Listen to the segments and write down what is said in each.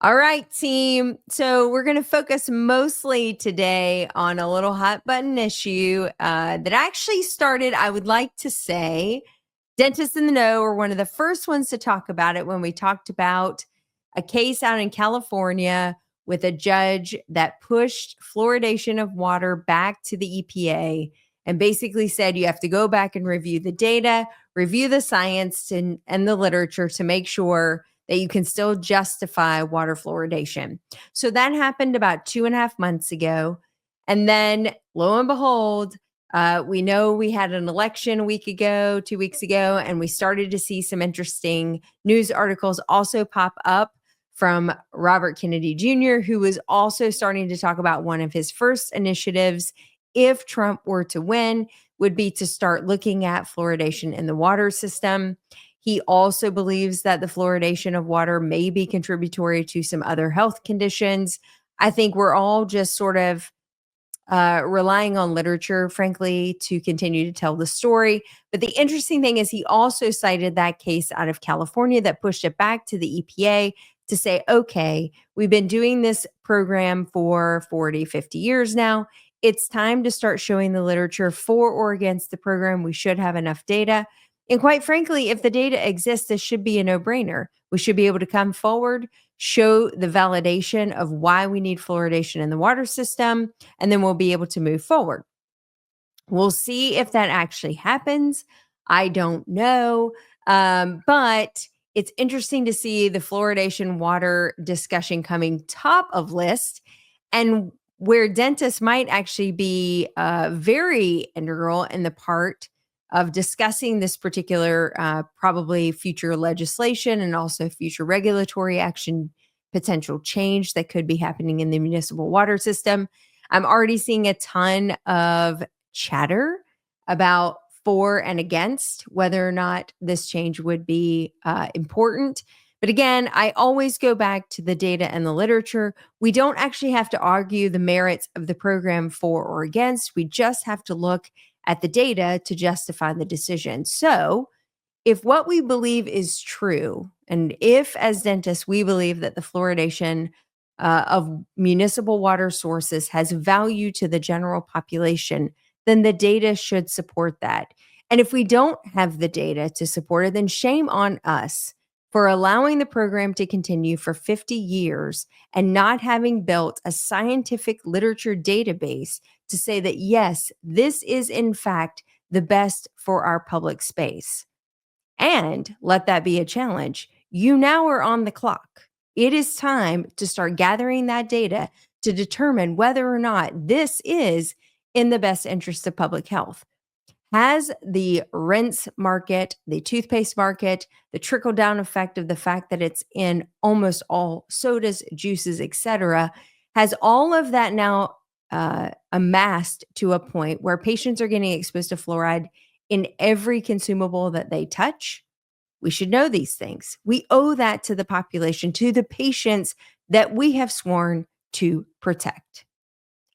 All right, team. So we're going to focus mostly today on a little hot button issue that actually started, I would like to say, Dentists in the Know were one of the first ones to talk about it when we talked about a case out in California with a judge that pushed fluoridation of water back to the EPA and basically said you have to go back and review the data, review the science and the literature to make sure that you can still justify water fluoridation. So that happened about 2.5 months ago. And then lo and behold, we know we had an election a week ago, 2 weeks ago, and we started to see some interesting news articles also pop up from Robert Kennedy Jr., who was also starting to talk about one of his first initiatives, if Trump were to win, would be to start looking at fluoridation in the water system. He also believes that the fluoridation of water may be contributory to some other health conditions. I think we're all just sort of relying on literature, frankly, to continue to tell the story. But the interesting thing is, he also cited that case out of California that pushed it back to the EPA to say, okay, we've been doing this program for 40, 50 years now. It's time to start showing the literature for or against the program. We should have enough data. And quite frankly, if the data exists, this should be a no brainer. We should be able to come forward, show the validation of why we need fluoridation in the water system, and then we'll be able to move forward. We'll see if that actually happens. I don't know. But it's interesting to see the fluoridation water discussion coming top of list, and where dentists might actually be very integral in the part of discussing this particular probably future legislation and also future regulatory action, potential change that could be happening in the municipal water system. I'm already seeing a ton of chatter about for and against whether or not this change would be important. But again, I always go back to the data and the literature. We don't actually have to argue the merits of the program for or against. We just have to look at the data to justify the decision. So, if what we believe is true, and if as dentists we believe that the fluoridation of municipal water sources has value to the general population, then the data should support that. And if we don't have the data to support it, then shame on us for allowing the program to continue for 50 years and not having built a scientific literature database to say that, yes, this is in fact the best for our public space. And let that be a challenge. You now are on the clock. It is time to start gathering that data to determine whether or not this is in the best interest of public health. Has the rinse market, the toothpaste market, the trickle down effect of the fact that it's in almost all sodas, juices, etc., has all of that now amassed to a point where patients are getting exposed to fluoride in every consumable that they touch? We should know these things. We owe that to the population, to the patients that we have sworn to protect.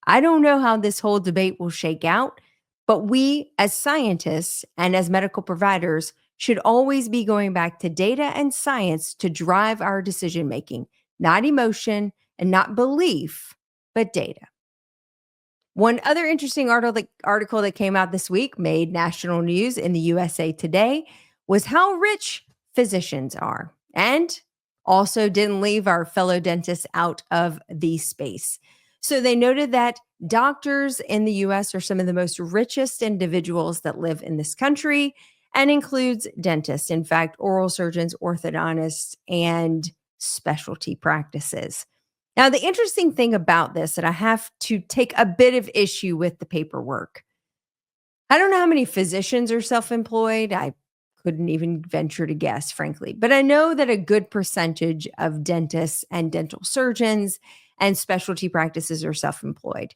I don't know how this whole debate will shake out, but we as scientists and as medical providers should always be going back to data and science to drive our decision making, not emotion and not belief, but data. One other interesting article that came out this week, made national news in the USA Today, was how rich physicians are, and also didn't leave our fellow dentists out of the space. So they noted that doctors in the US are some of the most richest individuals that live in this country, and includes dentists, in fact, oral surgeons, orthodontists, and specialty practices. Now, the interesting thing about this, that I have to take a bit of issue with the paperwork. I don't know how many physicians are self employed. I couldn't even venture to guess, frankly. But I know that a good percentage of dentists and dental surgeons and specialty practices are self employed.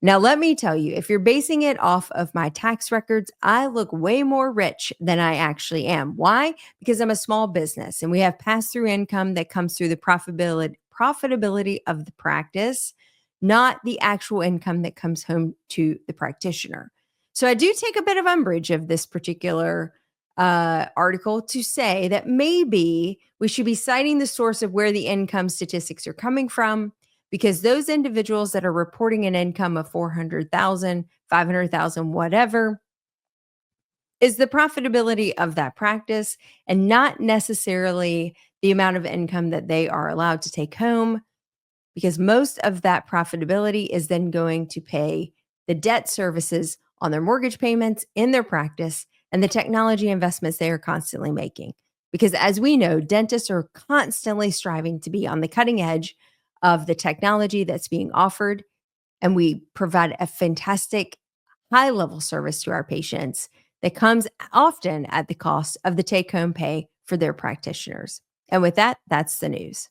Now, let me tell you, if you're basing it off of my tax records, I look way more rich than I actually am. Why? Because I'm a small business and we have pass through income that comes through the profitability of the practice, not the actual income that comes home to the practitioner. So I do take a bit of umbrage of this particular article to say that maybe We should be citing the source of where the income statistics are coming from because those individuals that are reporting an income of 400,000, 500,000, whatever, is the profitability of that practice and not necessarily the amount of income that they are allowed to take home, because most of that profitability is then going to pay the debt services on their mortgage payments in their practice and the technology investments they are constantly making. Because as we know, dentists are constantly striving to be on the cutting edge of the technology that's being offered. And we provide a fantastic high level service to our patients that comes often at the cost of the take home pay for their practitioners. And with that, that's the news.